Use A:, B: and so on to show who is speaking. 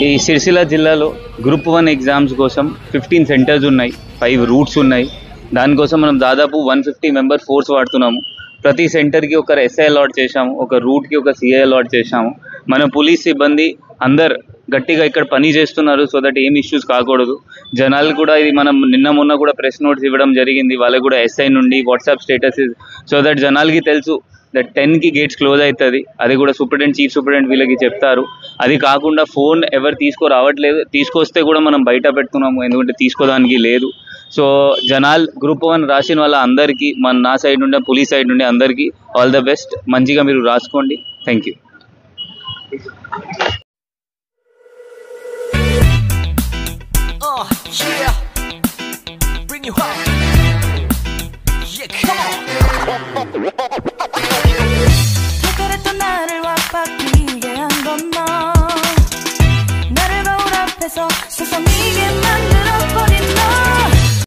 A: ఈ సిరిసిల్ల జిల్లాలో group 1 exams కోసం 15 సెంటర్స్ ఉన్నాయి, 5 రూట్స్ ఉన్నాయి. దానికోసం మనం దాదాపు 150 మెంబర్ ఫోర్స్ వాడుతున్నాము. ప్రతి సెంటర్కి ఒక ఎస్ఐ అలాట్ చేశాము, ఒక రూట్కి ఒక సిఐ అలాట్ చేశాము. మన పోలీస్ సిబ్బంది అందరు గట్టిగా ఇక్కడ పని చేస్తున్నారు, సో దట్ ఏం ఇష్యూస్ కాకూడదు. జనాలు కూడా ఇది మనం నిన్న మొన్న కూడా ప్రెస్ నోట్స్ ఇవ్వడం జరిగింది, వాళ్ళకి కూడా ఎస్ఐ నుండి వాట్సాప్ స్టేటస్, సో దట్ జనాలకి తెలుసు దట్ 10కి గేట్స్ క్లోజ్ అవుతుంది. అది కూడా సూపరింటెండెంట్, చీఫ్ సూపరింటెండెంట్ వీళ్ళకి చెప్తారు. అది కాకుండా ఫోన్ ఎవరు తీసుకురావట్లేదు, తీసుకొస్తే కూడా మనం బయట పెడుతున్నాము, ఎందుకంటే తీసుకోవడానికి లేదు. సో జనాల్ గ్రూప్ 1 రాసిన వాళ్ళ అందరికీ నా సైడ్ నుండి, పోలీస్ సైడ్ నుండి అందరికీ ఆల్ ద బెస్ట్. మంచిగా మీరు రాసుకోండి. Thank you.
B: 나를 거울 앞에서 서서 네게